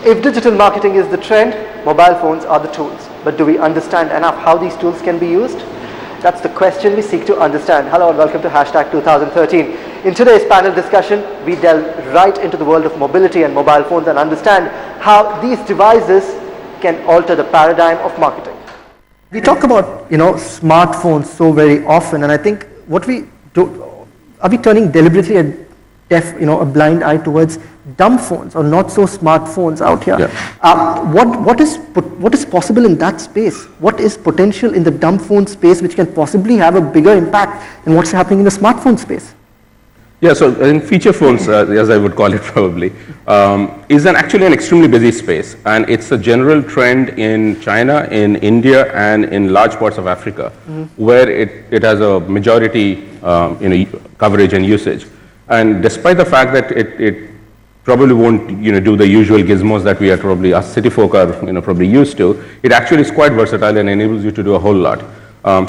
If digital marketing is the trend, mobile phones are the tools. But do we understand enough how these tools can be used? That's the question we seek to understand. Hello and welcome to Hashtag 2013. In today's panel discussion, we delve right into the world of mobility and mobile phones and understand how these devices can alter the paradigm of marketing. We talk about, smartphones so very often, and I think what we do, are we turning deliberately a blind eye towards dumb phones or not so smartphones out here? Yeah. What is possible in that space? What is potential in the dumb phone space which can possibly have a bigger impact than what's happening in the smartphone space? Yeah, so I think feature phones, as I would call it probably, is actually an extremely busy space, and it's a general trend in China, in India, and in large parts of Africa, where it has a majority coverage and usage. And despite the fact that it probably won't do the usual gizmos that we are probably, us city folk are probably used to, it actually is quite versatile and enables you to do a whole lot.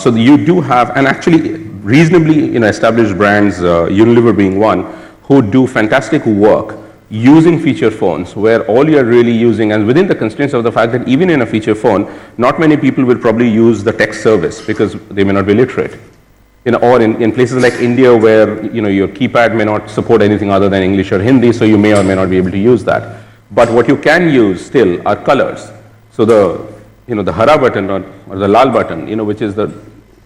So you do have, and actually reasonably established brands, Unilever being one, who do fantastic work using feature phones, where all you're really using, and within the constraints of the fact that even in a feature phone, not many people will probably use the text service because they may not be literate. Or in places like India where your keypad may not support anything other than English or Hindi, so you may or may not be able to use that. But what you can use still are colors. So the hara button or the lal button, which is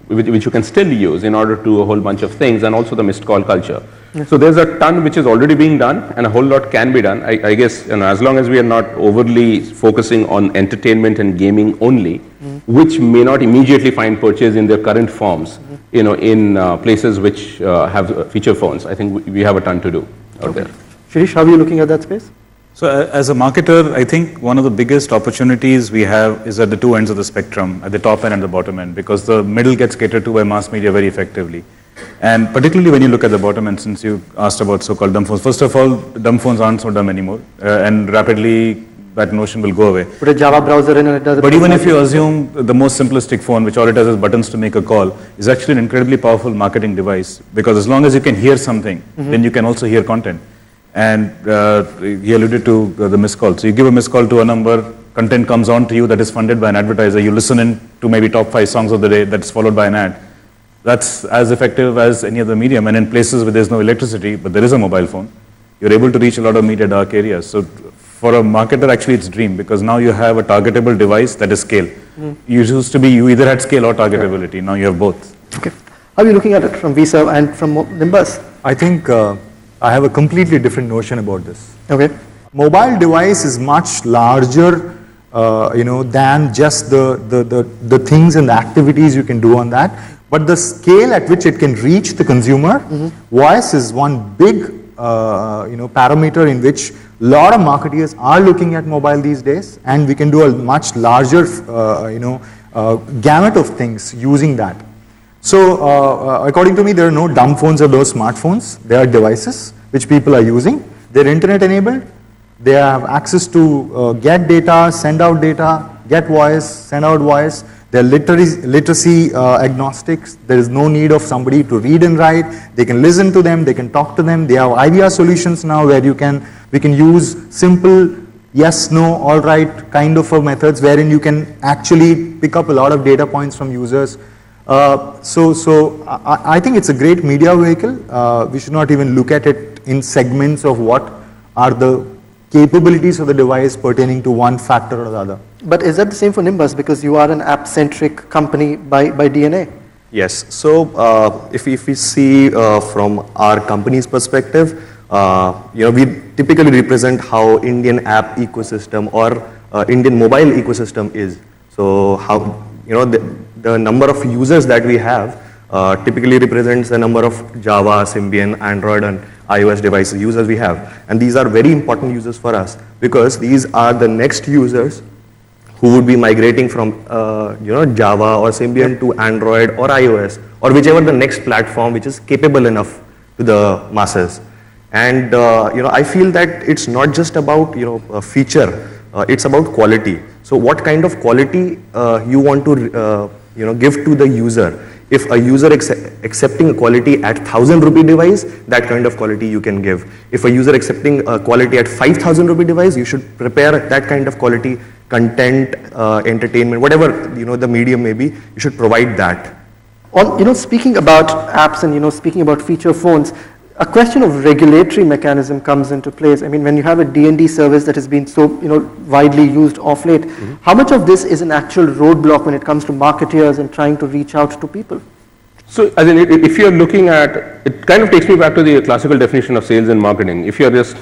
which you can still use in order to do a whole bunch of things, and also the missed call culture. Yes. So there's a ton which is already being done, and a whole lot can be done. I guess as long as we are not overly focusing on entertainment and gaming only, which may not immediately find purchase in their current forms, in places which have feature phones, I think we have a ton to do out there. Shireesh, how are you looking at that space? So as a marketer, I think one of the biggest opportunities we have is at the two ends of the spectrum, at the top end and the bottom end, because the middle gets catered to by mass media very effectively. And particularly when you look at the bottom end, since you asked about so-called dumb phones, first of all, dumb phones aren't so dumb anymore, and rapidly that notion will go away. Put a Java browser in and it does it. But even if you assume the most simplistic phone, which all it has is buttons to make a call, is actually an incredibly powerful marketing device, because as long as you can hear something, then you can also hear content. And he alluded to the missed call. So you give a missed call to a number, content comes on to you that is funded by an advertiser, you listen in to maybe top 5 songs of the day, that's followed by an ad. That's as effective as any other medium. And in places where there's no electricity, but there is a mobile phone, you're able to reach a lot of media dark areas. So for a marketer, actually it's a dream, because now you have a targetable device that is scale. You used to be, you either had scale or targetability, now you have both. Okay. How are you looking at it from Visa and from Nimbus? I think I have a completely different notion about this. Okay. Mobile device is much larger, than just the things and the activities you can do on that. But the scale at which it can reach the consumer, voice is one big, parameter in which a lot of marketers are looking at mobile these days, and we can do a much larger, gamut of things using that. So, according to me, there are no dumb phones or those smartphones. They are devices which people are using. They're internet enabled. They have access to get data, send out data, get voice, send out voice. They're literacy agnostics. There is no need of somebody to read and write. They can listen to them. They can talk to them. They have IVR solutions now where we can use simple yes, no, all right kind of methods wherein you can actually pick up a lot of data points from users. So I think it's a great media vehicle. We should not even look at it in segments of what are the capabilities of the device pertaining to one factor or the other. But is that the same for Nimbus, because you are an app-centric company by DNA? Yes. So if we see from our company's perspective, we typically represent how Indian app ecosystem or Indian mobile ecosystem is. So how the number of users that we have typically represents the number of Java, Symbian, Android and iOS devices users we have. And these are very important users for us, because these are the next users who would be migrating from Java or Symbian to Android or iOS or whichever the next platform which is capable enough to the masses. And I feel that it's not just about a feature, it's about quality. So what kind of quality you want to give to the user. If a user accepting a quality at 1,000 rupee device, that kind of quality you can give. If a user accepting a quality at 5,000 rupee device, you should prepare that kind of quality, content, entertainment, whatever the medium may be, you should provide that. Speaking about apps and speaking about feature phones, a question of regulatory mechanism comes into place. I mean, when you have a D&D service that has been so widely used off late, how much of this is an actual roadblock when it comes to marketeers and trying to reach out to people? So, if you're looking at, it kind of takes me back to the classical definition of sales and marketing. If you're just,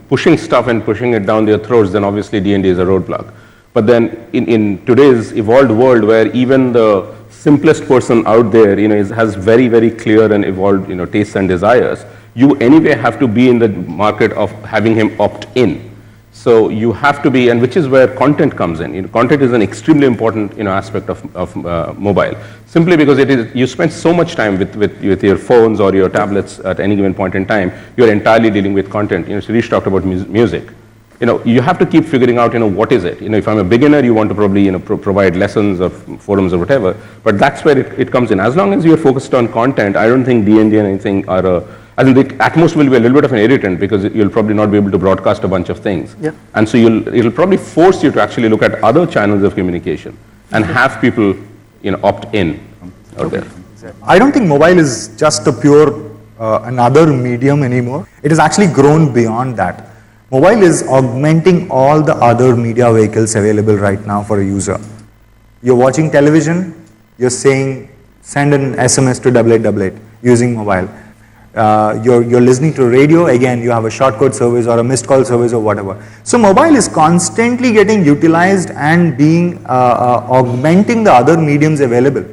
pushing stuff and pushing it down their throats, then obviously D&D is a roadblock. But then in today's evolved world where even the simplest person out there, has very, very clear and evolved, tastes and desires, you anyway have to be in the market of having him opt in. So you have to be, and which is where content comes in. Content is an extremely important, aspect of mobile, simply because you spend so much time with your phones or your tablets at any given point in time. You're entirely dealing with content. Shireesh talked about music. You have to keep figuring out, what is it? If I'm a beginner, you want to probably, provide lessons or forums or whatever, but that's where it comes in. As long as you're focused on content, I don't think D&D and anything I think at most will be a little bit of an irritant because you'll probably not be able to broadcast a bunch of things. Yeah. And so it'll probably force you to actually look at other channels of communication and have people, opt in out there. I don't think mobile is just a pure another medium anymore. It has actually grown beyond that. Mobile is augmenting all the other media vehicles available right now for a user. You're watching television, you're saying send an SMS to 8888 using mobile. You're listening to radio, again you have a shortcode service or a missed call service or whatever. So mobile is constantly getting utilized and being augmenting the other mediums available.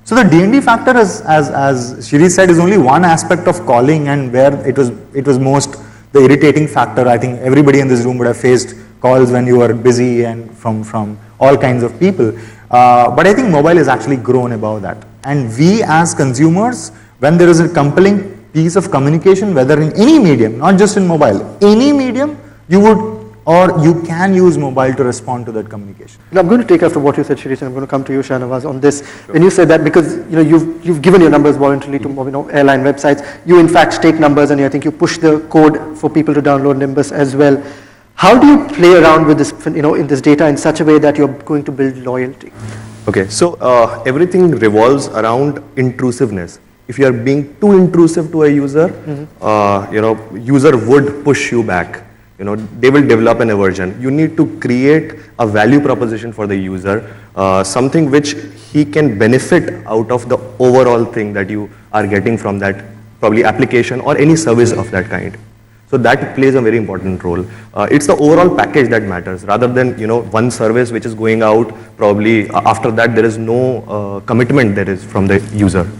So the D&D factor, as Shireesh said, is only one aspect of calling, and where it was most the irritating factor. I think everybody in this room would have faced calls when you were busy and from all kinds of people. But I think mobile has actually grown above that. And we as consumers, when there is a compelling piece of communication, whether in any medium, not just in mobile, any medium, you would or you can use mobile to respond to that communication. Now, I'm going to take after what you said, Shireesh, and I'm going to come to you, Shahnawaz, on this. Sure. When you said that, because you've given your numbers voluntarily to airline websites, you in fact take numbers, and I think you push the code for people to download Nimbus as well. How do you play around with this, in this data in such a way that you're going to build loyalty? Okay, so everything revolves around intrusiveness. If you are being too intrusive to a user, user would push you back. They will develop an aversion. You need to create a value proposition for the user, something which he can benefit out of the overall thing that you are getting from that probably application or any service of that kind. So that plays a very important role. It's the overall package that matters, rather than one service which is going out. Probably after that there is no commitment there is from the user.